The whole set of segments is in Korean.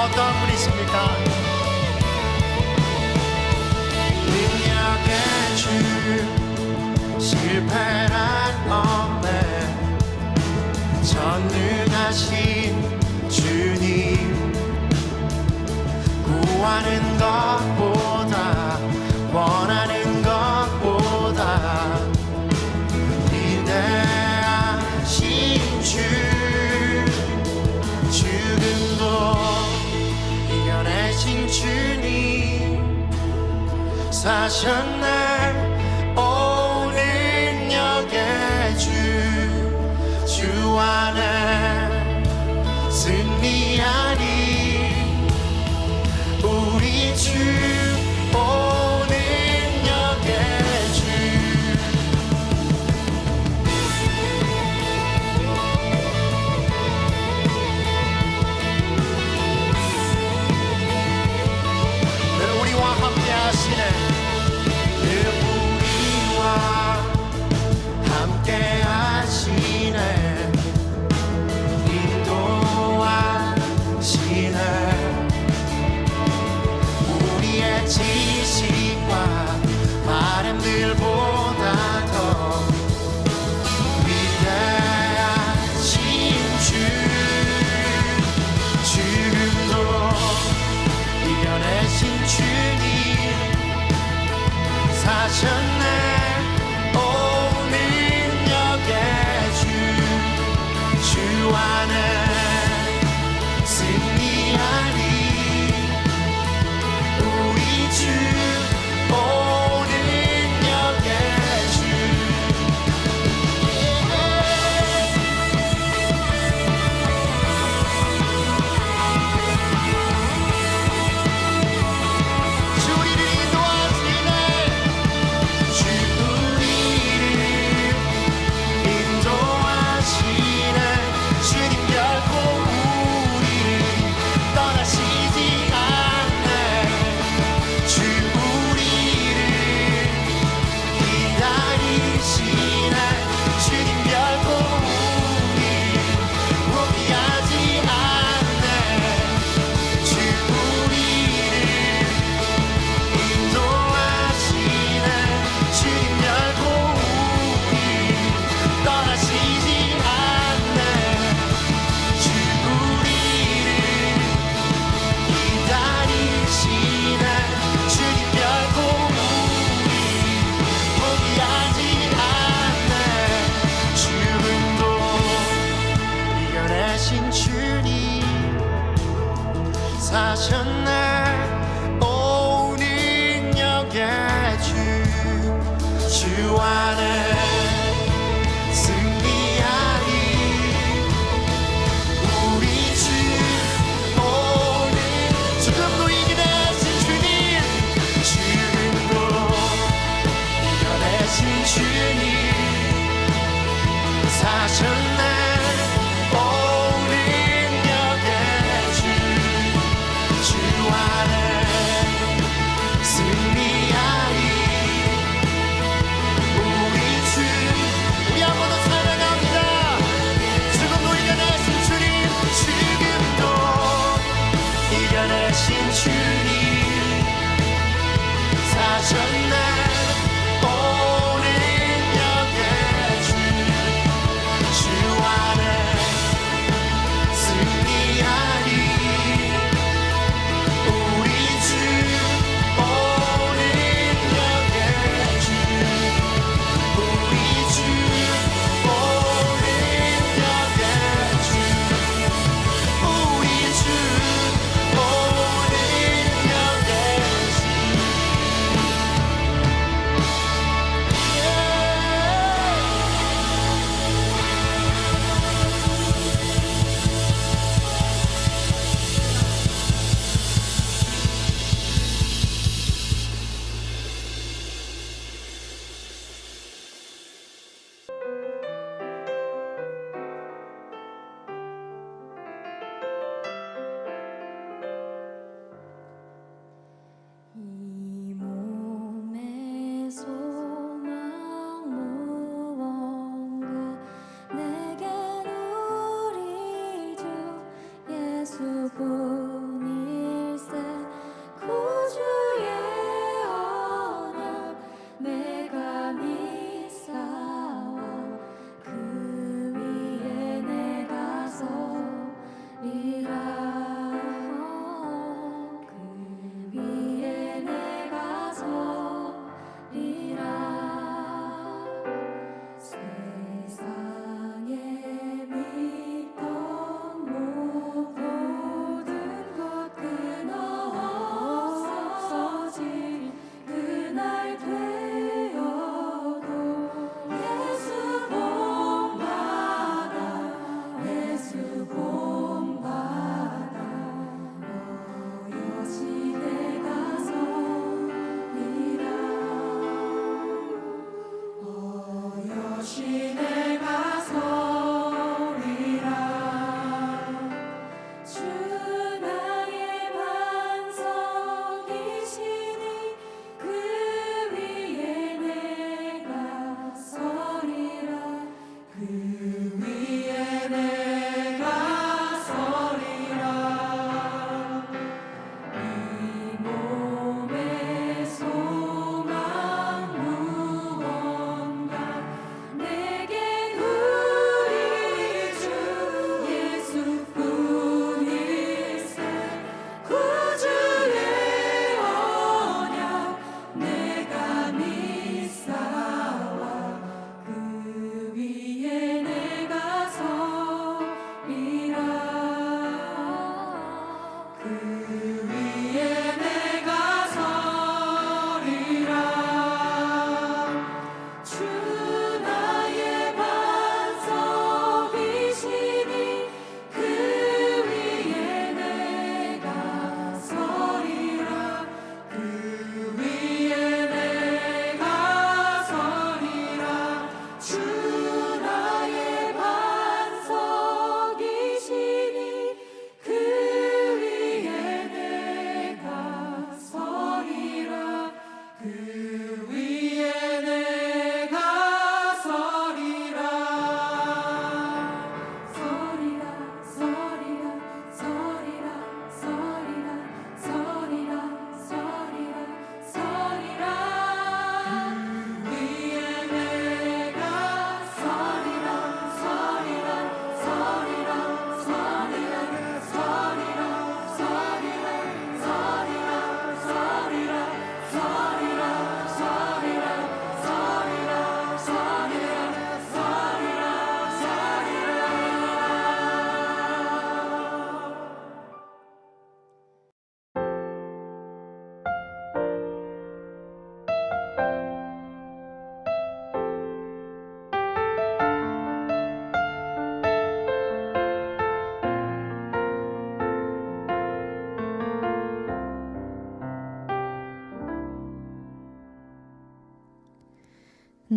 어떤 분이십니까? 능력의 주 실패란 없네 전능하신 주님 구하는 것보다 원하는 것보다 위대하신 주 죽음도 이겨내신 주님 사셨네 오 능력의 주 안에 승리하니 우리 주 오 능력의 주 늘 우리와 함께 하시네 늘 우리와 함께 하시네 인도하시네 우리의 지식과 바람들보다 더 위대하신 주 죽음도 이겨내신 주님 사셨네 오 능력의 주 안에 승리하니 우리 주 오 능력의 주 주 우리를 인도하시네 주 우리를 인도하시네 주님 결코 우리를 떠나시지 않네 주 우리를 기다리시네 주님 결코 우리를 포기하지 않네 주 우리를 인도하시네 주님 결코 우리를 떠나시지 않네 주 우리를 기다리시네 주님 결코 우리를 포기하지 않네 죽음도 이겨내신 주님 사셨네 오 능력의 주 안에 승리하니 우리 주 오늘 죽음도 이겨내신 주님 죽음도 이겨내신 주님 사셨네 오 능력의 주 안에 승리하니 우리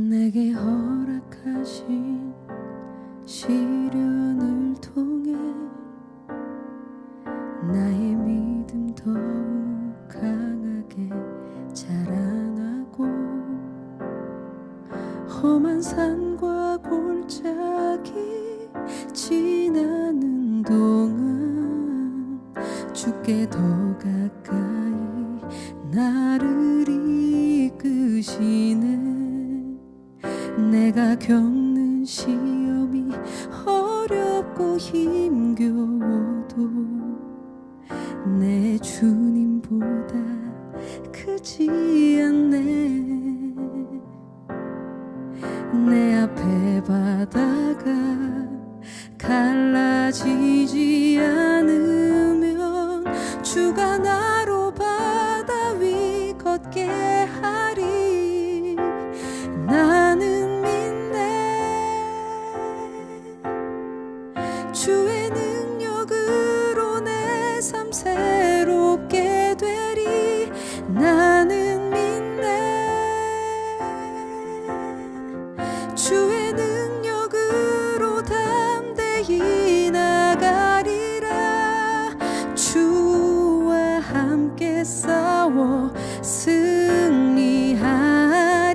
내게 허락하신 시련을 통해 나의 믿음 더욱 강하게 자라나고 험한 산과 골짜기 지나는 동안 주께 더 가까이 나를 이끄시네. 내가 겪는 시험이 어렵고 힘겨워도 내 주님보다 크지 않네. 내 앞에 바다가 갈라지지 않으면 주가 나로 바다 위 걷게 하리. 나는 믿네. 주의 능력으로 내 삶 새롭게 되리. 나는 믿네. 주의 능력으로 담대히 나가리라. 주와 함께 싸워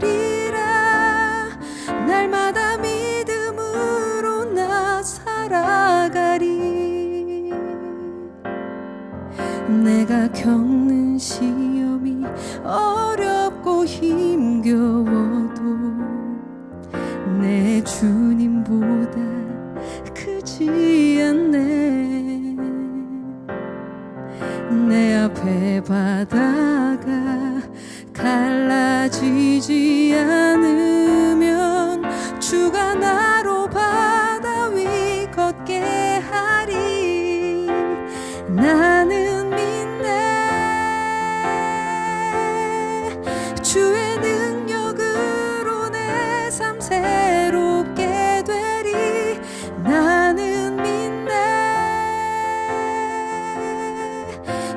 승리하리라. 날마다 믿음으로 나 살아가리. 내가 겪는 시험이 어렵고 힘겨워도 내 주님보다 크지 않네. 내 앞에 바다가 갈라지지 않으면 주가 나로 바다 위 걷게 하리. 나는 믿네. 주의 능력으로 내 삶 새롭게 되리. 나는 믿네.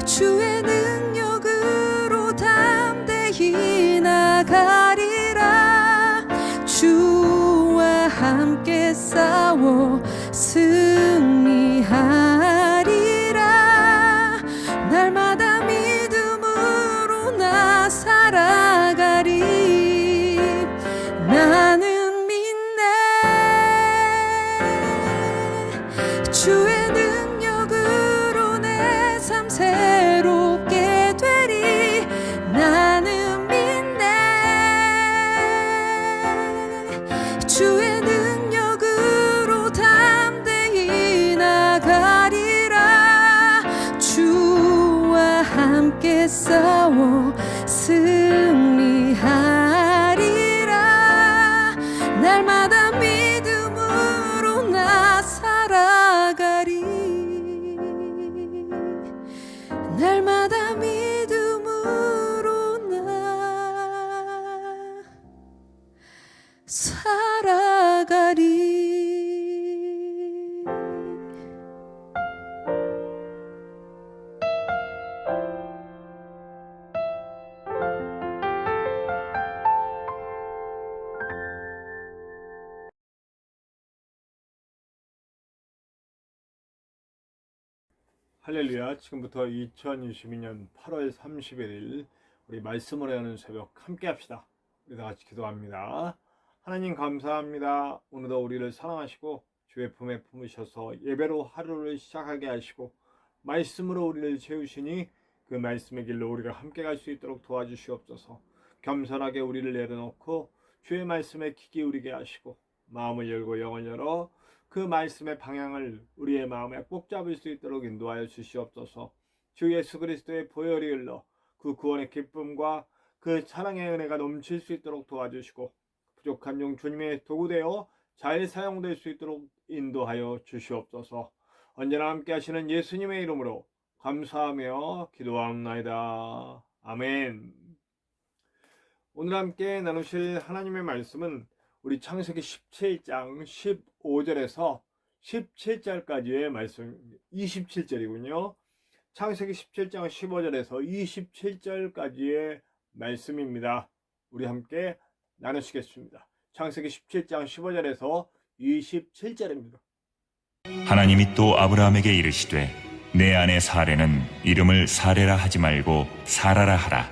주의 능력으로 담대히 나가리라. 주와 함께 싸워 승리하리라. 날마다 믿음으로 나 살아가리. 나는 믿네. 주의 능력으로 내 삶 새롭게 되리. 나는 믿네. 주의 능력으로 담대히 나가리라. 주와 함께 싸워 승리하리라. 날마다 믿음으로 나 살아가리. 날마다 믿음으로 나 살아가리. 할렐루야. 지금부터 2022년 8월 31일 우리 말씀을 하는 새벽 함께 합시다. 우리 다 같이 기도합니다. 하나님 감사합니다. 오늘도 우리를 사랑하시고 주의 품에 품으셔서 예배로 하루를 시작하게 하시고 말씀으로 우리를 채우시니 그 말씀의 길로 우리가 함께 갈 수 있도록 도와주시옵소서. 겸손하게 우리를 내려놓고 주의 말씀에 귀 기울이게 하시고 마음을 열고 영을 열어 그 말씀의 방향을 우리의 마음에 꼭 잡을 수 있도록 인도하여 주시옵소서. 주 예수 그리스도의 보혈이 흘러 그 구원의 기쁨과 그 사랑의 은혜가 넘칠 수 있도록 도와주시고 부족한 용 주님의 도구되어 잘 사용될 수 있도록 인도하여 주시옵소서. 언제나 함께 하시는 예수님의 이름으로 감사하며 기도하옵나이다. 아멘. 오늘 함께 나누실 하나님의 말씀은 우리 창세기 17장 15절에서 17절까지의 말씀, 27절이군요. 창세기 17장 15절에서 27절까지의 말씀입니다. 우리 함께 나누시겠습니다. 창세기 17장 15절에서 27절입니다. 하나님이 또 아브라함에게 이르시되 내 아내 사레는 이름을 사레라 하지 말고 사라라 하라.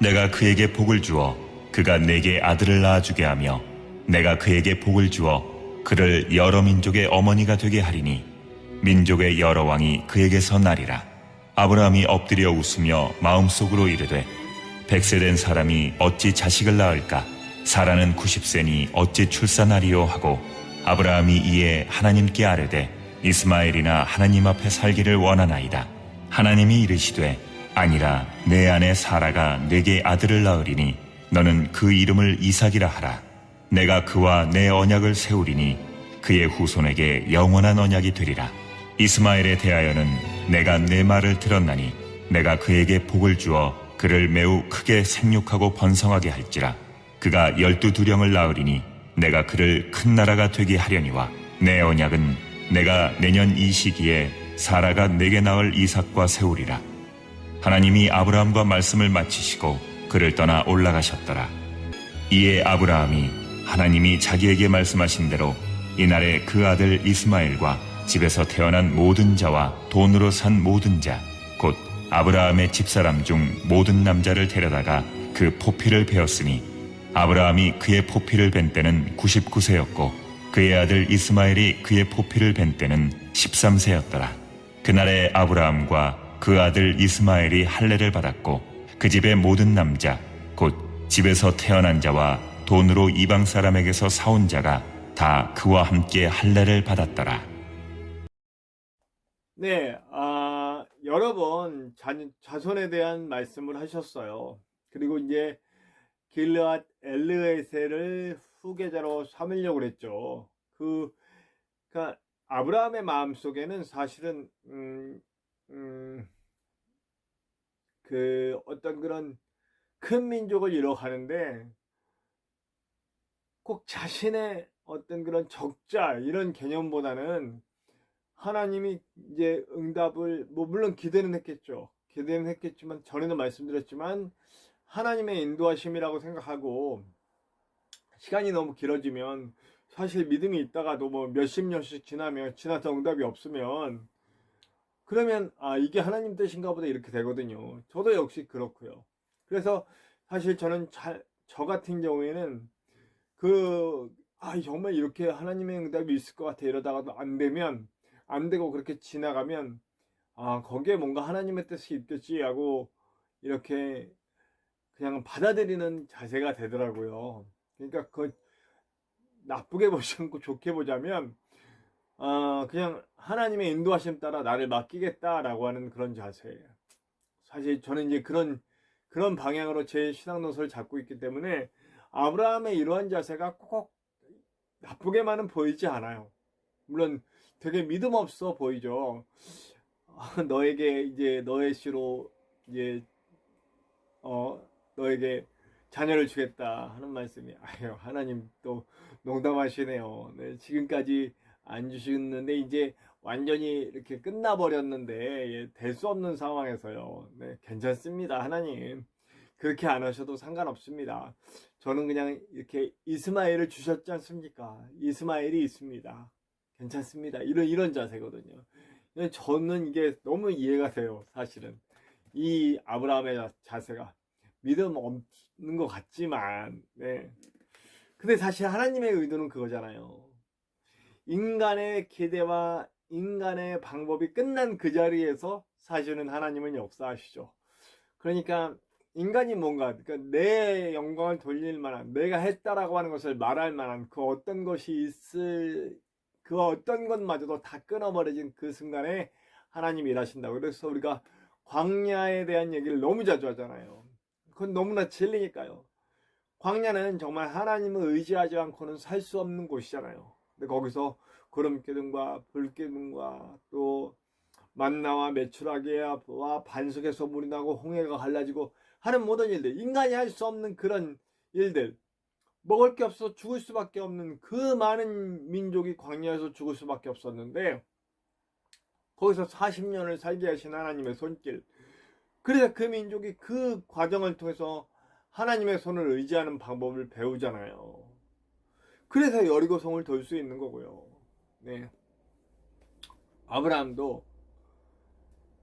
내가 그에게 복을 주어 그가 내게 아들을 낳아주게 하며 내가 그에게 복을 주어 그를 여러 민족의 어머니가 되게 하리니 민족의 여러 왕이 그에게서 나리라. 아브라함이 엎드려 웃으며 마음속으로 이르되 100세 된 사람이 어찌 자식을 낳을까? 사라는 90세니 어찌 출산하리요 하고 아브라함이 이에 하나님께 아뢰되 이스마엘이나 하나님 앞에 살기를 원하나이다. 하나님이 이르시되 아니라 내 아내 사라가 내게 아들을 낳으리니 너는 그 이름을 이삭이라 하라. 내가 그와 내 언약을 세우리니 그의 후손에게 영원한 언약이 되리라. 이스마엘에 대하여는 내가 내 말을 들었나니 내가 그에게 복을 주어 그를 매우 크게 생육하고 번성하게 할지라. 그가 12두령을 낳으리니 내가 그를 큰 나라가 되게 하려니와 내 언약은 내가 내년 이 시기에 사라가 내게 낳을 이삭과 세우리라. 하나님이 아브라함과 말씀을 마치시고 그를 떠나 올라가셨더라. 이에 아브라함이 하나님이 자기에게 말씀하신 대로 이날에 그 아들 이스마엘과 집에서 태어난 모든 자와 돈으로 산 모든 자, 곧 아브라함의 집사람 중 모든 남자를 데려다가 그 포피를 베었으니 아브라함이 그의 포피를 벤 때는 99세였고 그의 아들 이스마엘이 그의 포피를 벤 때는 13세였더라. 그날에 아브라함과 그 아들 이스마엘이 할례를 받았고 그 집의 모든 남자, 곧 집에서 태어난 자와 돈으로 이방 사람에게서 사온 자가 다 그와 함께 할례를 받았더라. 네, 여러 번 자손에 대한 말씀을 하셨어요. 그리고 이제 길르앗 엘르에셀을 후계자로 삼으려고 그랬죠. 그러니까 아브라함의 마음 속에는 사실은 그 어떤 그런 큰 민족을 이뤄가는데 꼭 자신의 어떤 그런 적자 이런 개념보다는 하나님이 이제 응답을 물론 기대는 했겠죠. 기대는 했겠지만 전에도 말씀드렸지만 하나님의 인도하심이라고 생각하고 시간이 너무 길어지면 사실 믿음이 있다가도 뭐 몇십 년씩 지나서 응답이 없으면 그러면 이게 하나님 뜻인가 보다 이렇게 되거든요. 저도 역시 그렇고요. 그래서 사실 저는 저 같은 경우에는 정말 이렇게 하나님의 응답이 있을 것 같아 이러다가도 안 되고 그렇게 지나가면 거기에 뭔가 하나님의 뜻이 있겠지 하고 이렇게 그냥 받아들이는 자세가 되더라고요. 그러니까 나쁘게 보지 않고 좋게 보자면 그냥 하나님의 인도하심 따라 나를 맡기겠다라고 하는 그런 자세예요. 사실 저는 이제 그런 방향으로 제 신앙 노선을 잡고 있기 때문에 아브라함의 이러한 자세가 꼭 나쁘게만은 보이지 않아요. 물론 되게 믿음 없어 보이죠. 너에게 이제 너의 씨로 이제 너에게 자녀를 주겠다 하는 말씀이 하나님 또 농담하시네요. 네, 지금까지 안 주셨는데 이제 완전히 이렇게 끝나버렸는데 될 수 없는 상황에서요. 네, 괜찮습니다. 하나님 그렇게 안 하셔도 상관없습니다. 저는 그냥 이렇게 이스마엘을 주셨지 않습니까? 이스마엘이 있습니다. 괜찮습니다. 이런 자세거든요. 저는 이게 너무 이해가 돼요. 사실은 이 아브라함의 자세가 믿음 없는 것 같지만 네. 근데 사실 하나님의 의도는 그거잖아요. 인간의 기대와 인간의 방법이 끝난 그 자리에서 사실은 하나님은 역사하시죠. 그러니까 인간이 그러니까 내 영광을 돌릴 만한, 내가 했다라고 하는 것을 말할 만한 그 어떤 것마저도 다 끊어버려진 그 순간에 하나님이 일하신다고. 그래서 우리가 광야에 대한 얘기를 너무 자주 하잖아요. 그건 너무나 진리니까요. 광야는 정말 하나님을 의지하지 않고는 살 수 없는 곳이잖아요. 근데 거기서 구름기둥과 불기둥과 또 만나와 메추라기와 반석에서 물이 나고 홍해가 갈라지고 하는 모든 일들, 인간이 할 수 없는 그런 일들, 먹을 게 없어 죽을 수밖에 없는 그 많은 민족이 광야에서 죽을 수밖에 없었는데 거기서 40년을 살게 하신 하나님의 손길, 그래서 그 민족이 그 과정을 통해서 하나님의 손을 의지하는 방법을 배우잖아요. 그래서 여리고성을 돌 수 있는 거고요. 네. 아브라함도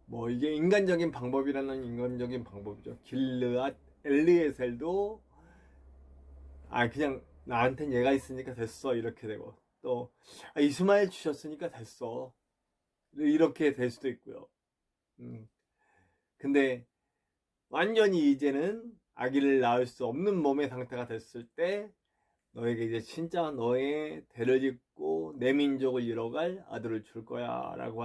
뭐 이게 인간적인 방법이라는 인간적인 방법이죠. 길르앗 엘리에셀도 그냥 나한텐 얘가 있으니까 됐어 이렇게 되고, 또 이스마엘 주셨으니까 됐어 이렇게 될 수도 있고요. 근데 완전히 이제는 아기를 낳을 수 없는 몸의 상태가 됐을 때 너에게 이제 진짜 너의 대를 잇고 내 민족을 이뤄갈 아들을 줄 거야 라고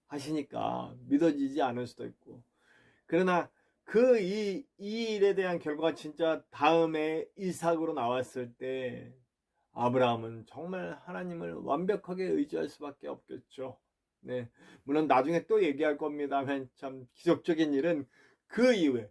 하시니까 믿어지지 않을 수도 있고, 그러나 이 일에 대한 결과가 진짜 다음에 이삭으로 나왔을 때 아브라함은 정말 하나님을 완벽하게 의지할 수밖에 없겠죠. 네, 물론 나중에 또 얘기할 겁니다만 참 기적적인 일은 그 이후에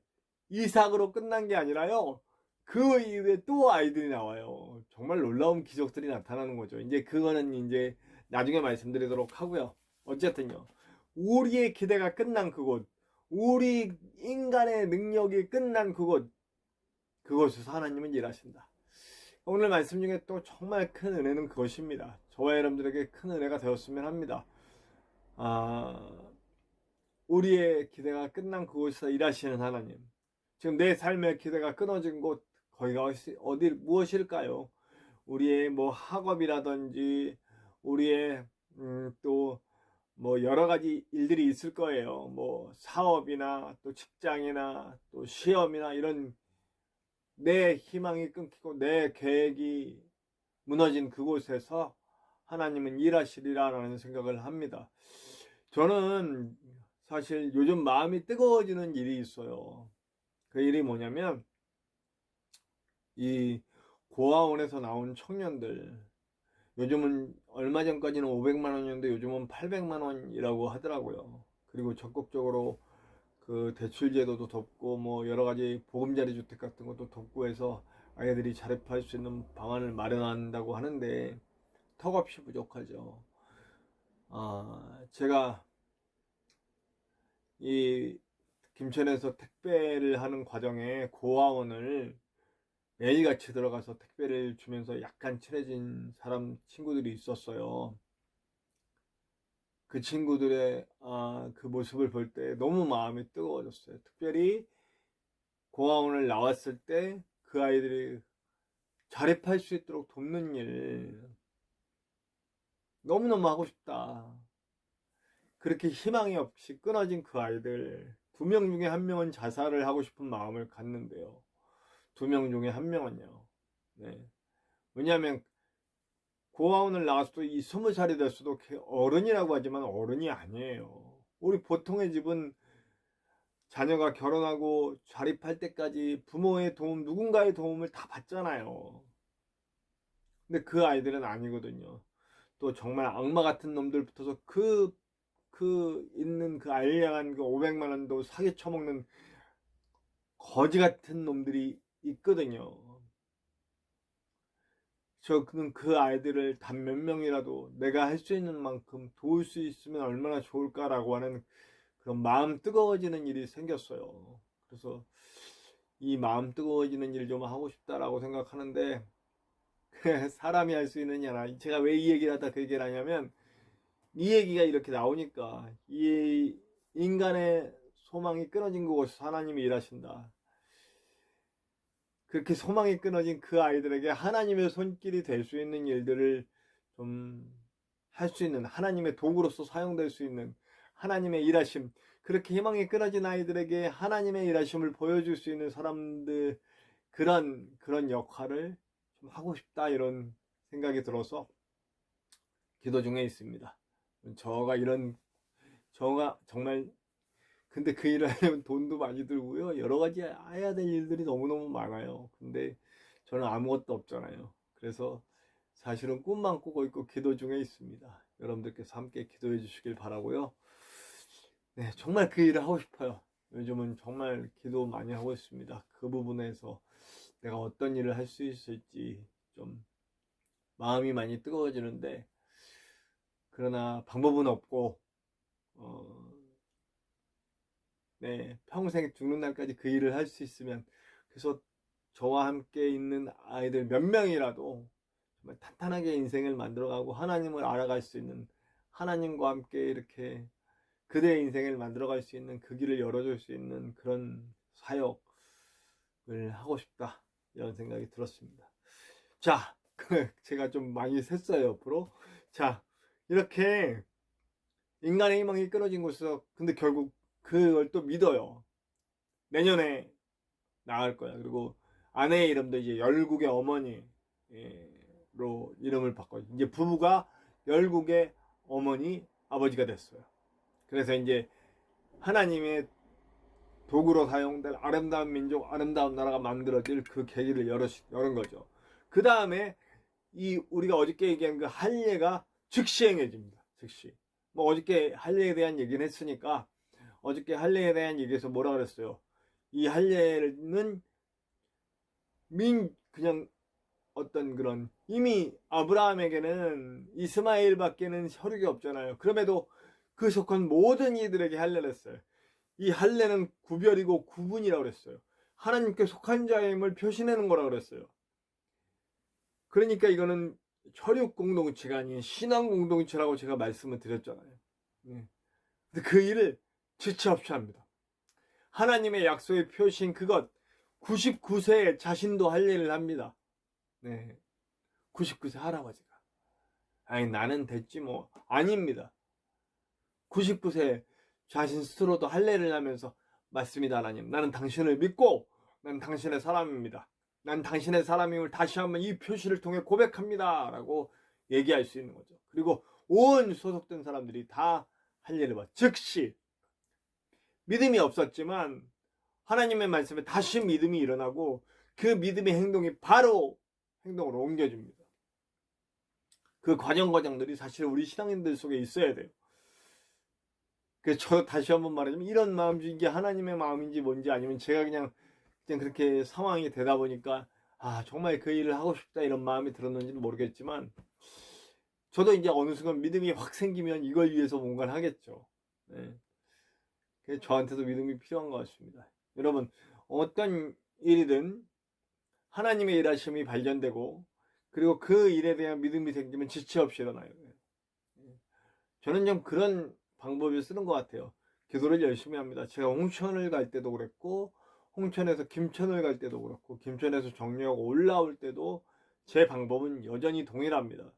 이삭으로 끝난 게 아니라요, 그 이후에 또 아이들이 나와요. 정말 놀라운 기적들이 나타나는 거죠. 이제 그거는 이제 나중에 말씀드리도록 하고요. 어쨌든요, 우리의 기대가 끝난 그곳, 우리 인간의 능력이 끝난 그곳에서 하나님은 일하신다. 오늘 말씀 중에 또 정말 큰 은혜는 그것입니다. 저와 여러분들에게 큰 은혜가 되었으면 합니다. 우리의 기대가 끝난 그곳에서 일하시는 하나님. 지금 내 삶의 기대가 끊어진 곳, 거기가 무엇일까요? 우리의 뭐 학업이라든지 우리의 또 뭐 여러 가지 일들이 있을 거예요. 뭐 사업이나 또 직장이나 또 시험이나 이런 내 희망이 끊기고 내 계획이 무너진 그곳에서 하나님은 일하시리라라는 생각을 합니다. 저는 사실 요즘 마음이 뜨거워지는 일이 있어요. 그 일이 뭐냐면 이 고아원에서 나온 청년들, 요즘은 얼마 전까지는 500만 원이었는데 요즘은 800만 원이라고 하더라고요. 그리고 적극적으로 그 대출 제도도 덮고 뭐 여러 가지 보금자리 주택 같은 것도 덮고 해서 아이들이 자립할 수 있는 방안을 마련한다고 하는데 턱없이 부족하죠. 제가 이 김천에서 택배를 하는 과정에 고아원을 매일같이 들어가서 택배를 주면서 약간 친해진 친구들이 있었어요. 그 친구들의 그 모습을 볼 때 너무 마음이 뜨거워졌어요. 특별히 고아원을 나왔을 때 그 아이들이 자립할 수 있도록 돕는 일 너무너무 하고 싶다. 그렇게 희망이 없이 끊어진 그 아이들 2명 중에 1명은 자살을 하고 싶은 마음을 갖는데요. 2명 중에 1명은요. 네. 왜냐하면 고아원을 나왔어도 이 20살이 됐어도 어른이라고 하지만 어른이 아니에요. 우리 보통의 집은 자녀가 결혼하고 자립할 때까지 부모의 도움, 누군가의 도움을 다 받잖아요. 근데 그 아이들은 아니거든요. 또 정말 악마 같은 놈들 붙어서 있는 그 알량한 그 500만 원도 사기 쳐먹는 거지 같은 놈들이 있거든요. 저는 그 아이들을 단 몇 명이라도 내가 할 수 있는 만큼 도울 수 있으면 얼마나 좋을까라고 하는 그런 마음 뜨거워지는 일이 생겼어요. 그래서 이 마음 뜨거워지는 일 좀 하고 싶다라고 생각하는데 사람이 할 수 있느냐나, 제가 왜 이 얘기를 하다 그 얘기를 하냐면 이 얘기가 이렇게 나오니까 이 인간의 소망이 끊어진 곳에서 하나님이 일하신다. 그렇게 소망이 끊어진 그 아이들에게 하나님의 손길이 될 수 있는 일들을 좀 할 수 있는, 하나님의 도구로서 사용될 수 있는 하나님의 일하심, 그렇게 희망이 끊어진 아이들에게 하나님의 일하심을 보여줄 수 있는 사람들, 그런 역할을 좀 하고 싶다, 이런 생각이 들어서 기도 중에 있습니다. 저가 정말, 근데 그 일을 하려면 돈도 많이 들고요, 여러 가지 해야 될 일들이 너무너무 많아요. 근데 저는 아무것도 없잖아요. 그래서 사실은 꿈만 꾸고 있고 기도 중에 있습니다. 여러분들께서 함께 기도해 주시길 바라고요. 네, 정말 그 일을 하고 싶어요. 요즘은 정말 기도 많이 하고 있습니다. 그 부분에서 내가 어떤 일을 할 수 있을지 좀 마음이 많이 뜨거워지는데, 그러나 방법은 없고 네, 평생 죽는 날까지 그 일을 할 수 있으면, 그래서 저와 함께 있는 아이들 몇 명이라도 정말 탄탄하게 인생을 만들어가고 하나님을 알아갈 수 있는, 하나님과 함께 이렇게 그대의 인생을 만들어갈 수 있는 그 길을 열어줄 수 있는 그런 사역을 하고 싶다, 이런 생각이 들었습니다. 자, 제가 좀 많이 샜어요 옆으로. 자, 이렇게 인간의 희망이 끊어진 곳에서 근데 결국 그걸 또 믿어요. 내년에 나갈 거야. 그리고 아내의 이름도 이제 열국의 어머니로 이름을 바꿔요. 이제 부부가 열국의 어머니, 아버지가 됐어요. 그래서 이제 하나님의 도구로 사용될 아름다운 민족, 아름다운 나라가 만들어질 그 계기를 열은 거죠. 그 다음에 이 우리가 어저께 얘기한 그 할례가 즉시 행해집니다. 즉시. 뭐 어저께 할례에 대한 얘기는 했으니까 어저께 할례에 대한 얘기에서 뭐라 그랬어요? 이 할례는 그냥 어떤 그런, 이미 아브라함에게는 이스마엘밖에는 혈육이 없잖아요. 그럼에도 그 속한 모든 이들에게 할례를 했어요. 이 할례는 구별이고 구분이라고 그랬어요. 하나님께 속한 자임을 표시내는 거라고 그랬어요. 그러니까 이거는 혈육 공동체가 아닌 신앙 공동체라고 제가 말씀을 드렸잖아요. 근데 그 일을 지체 없이 합니다. 하나님의 약속의 표시인 그것, 99세에 자신도 할례를 합니다. 네, 99세 할아버지가. 아니 나는 됐지 뭐. 아닙니다. 99세 자신 스스로도 할례를 하면서, 맞습니다 하나님, 나는 당신을 믿고 난 당신의 사람입니다. 난 당신의 사람임을 다시 한번 이 표시를 통해 고백합니다 라고 얘기할 수 있는 거죠. 그리고 온 소속된 사람들이 다 할례를 받아 즉시. 믿음이 없었지만 하나님의 말씀에 다시 믿음이 일어나고 그 믿음의 행동이 바로 행동으로 옮겨집니다. 그 과정들이 사실 우리 신앙인들 속에 있어야 돼요. 그래서 저 다시 한번 말하자면, 이런 마음이 이게 하나님의 마음인지 뭔지, 아니면 제가 그냥 그렇게 상황이 되다 보니까 정말 그 일을 하고 싶다 이런 마음이 들었는지는 모르겠지만, 저도 이제 어느 순간 믿음이 확 생기면 이걸 위해서 뭔가를 하겠죠. 네. 그래서 저한테도 믿음이 필요한 것 같습니다. 여러분, 어떤 일이든 하나님의 일하심이 발견되고, 그리고 그 일에 대한 믿음이 생기면 지체 없이 일어나요. 저는 좀 그런 방법을 쓰는 것 같아요. 기도를 열심히 합니다. 제가 홍천을 갈 때도 그랬고, 홍천에서 김천을 갈 때도 그렇고, 김천에서 정리하고 올라올 때도 제 방법은 여전히 동일합니다.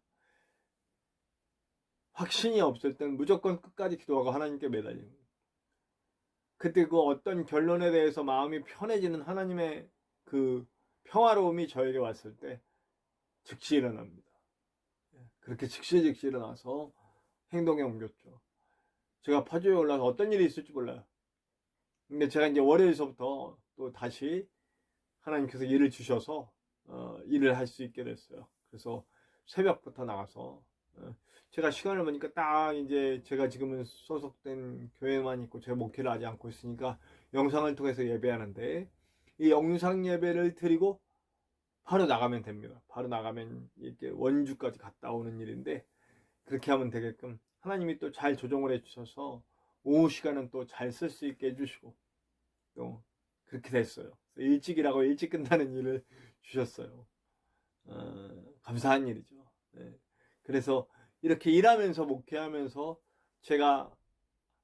확신이 없을 땐 무조건 끝까지 기도하고 하나님께 매달립니다. 그때 그 어떤 결론에 대해서 마음이 편해지는 하나님의 그 평화로움이 저에게 왔을 때 즉시 일어납니다. 그렇게 즉시 일어나서 행동에 옮겼죠. 제가 파주에 올라서 어떤 일이 있을지 몰라요. 근데 제가 이제 월요일서부터 또 다시 하나님께서 일을 주셔서 일을 할 수 있게 됐어요. 그래서 새벽부터 나가서 제가 시간을 보니까 딱 이제 제가 지금은 소속된 교회만 있고 제가 목회를 하지 않고 있으니까 영상을 통해서 예배하는데, 이 영상 예배를 드리고 바로 나가면 됩니다. 바로 나가면 이렇게 원주까지 갔다 오는 일인데, 그렇게 하면 되게끔 하나님이 또 잘 조정을 해주셔서 오후 시간은 또 잘 쓸 수 있게 해주시고 또 그렇게 됐어요. 일찍 일하고 일찍 끝나는 일을 주셨어요. 감사한 일이죠. 네. 그래서 이렇게 일하면서 목회하면서 제가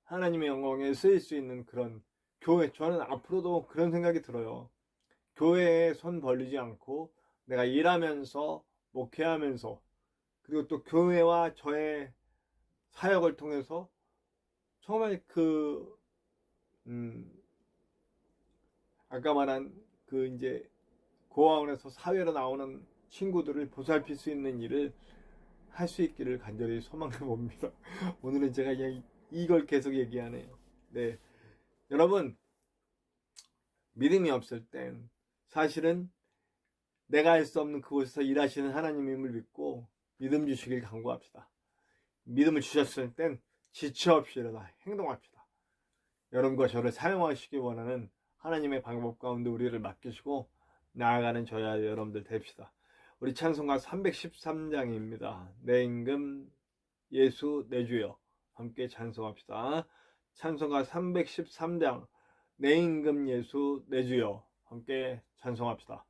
하나님의 영광에 쓰일 수 있는 그런 교회, 저는 앞으로도 그런 생각이 들어요. 교회에 손 벌리지 않고 내가 일하면서 목회하면서, 그리고 또 교회와 저의 사역을 통해서 정말 아까 말한 그 이제 고아원에서 사회로 나오는 친구들을 보살필 수 있는 일을 할 수 있기를 간절히 소망해 봅니다. 오늘은 제가 그냥 이걸 계속 얘기하네요. 네, 여러분, 믿음이 없을 땐 사실은 내가 할 수 없는 그곳에서 일하시는 하나님임을 믿고 믿음 주시길 간구합시다. 믿음을 주셨을 땐 지체 없이 일어나 행동합시다. 여러분과 저를 사용하시기 원하는 하나님의 방법 가운데 우리를 맡기시고 나아가는 저야 여러분들 됩시다. 우리 찬송가 313장입니다. 내 임금 예수 내 주여, 함께 찬송합시다. 찬송가 313장 내 임금 예수 내 주여, 함께 찬송합시다.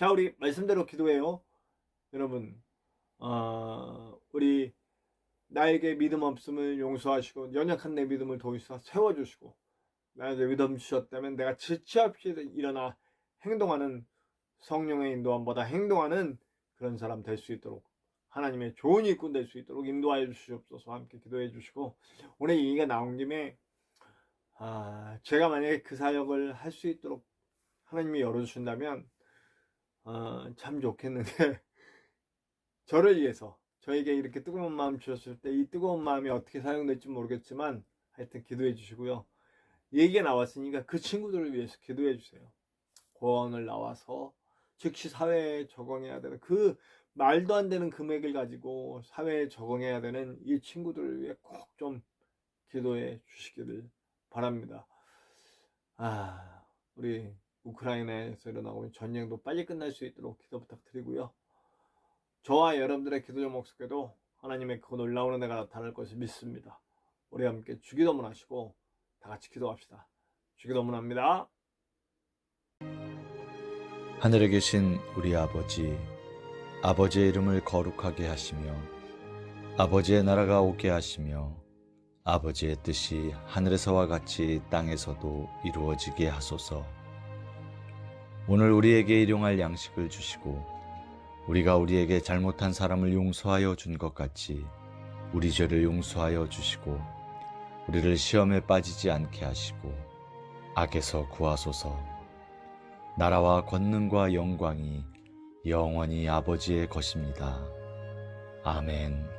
자, 우리 말씀대로 기도해요. 여러분, 우리 나에게 믿음 없음을 용서하시고 연약한 내 믿음을 도우사 세워주시고 나에게 믿음 주셨다면 내가 지체 없이 일어나 행동하는 성령의 인도함보다 행동하는 그런 사람 될 수 있도록 하나님의 좋은 일꾼 될 수 있도록 인도하여 주시옵소서. 함께 기도해 주시고 오늘 얘기가 나온 김에 제가 만약에 그 사역을 할 수 있도록 하나님이 열어주신다면 참 좋겠는데 저를 위해서 저에게 이렇게 뜨거운 마음 주셨을 때 이 뜨거운 마음이 어떻게 사용될지 모르겠지만 하여튼 기도해 주시고요. 얘기가 나왔으니까 그 친구들을 위해서 기도해 주세요. 고원을 나와서 즉시 사회에 적응해야 되는 그 말도 안 되는 금액을 가지고 사회에 적응해야 되는 이 친구들을 위해 꼭 좀 기도해 주시기를 바랍니다. 우리 우크라이나에서 일어나고 있는 전쟁도 빨리 끝날 수 있도록 기도 부탁드리고요. 저와 여러분들의 기도 제목 속에도 하나님의 그 놀라운 은혜가 나타날 것을 믿습니다. 우리 함께 주기도문 하시고 다 같이 기도합시다. 주기도문 합니다. 하늘에 계신 우리 아버지, 아버지의 이름을 거룩하게 하시며 아버지의 나라가 오게 하시며 아버지의 뜻이 하늘에서와 같이 땅에서도 이루어지게 하소서. 오늘 우리에게 일용할 양식을 주시고 우리가 우리에게 잘못한 사람을 용서하여 준 것 같이 우리 죄를 용서하여 주시고 우리를 시험에 빠지지 않게 하시고 악에서 구하소서. 나라와 권능과 영광이 영원히 아버지의 것입니다. 아멘.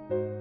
아멘.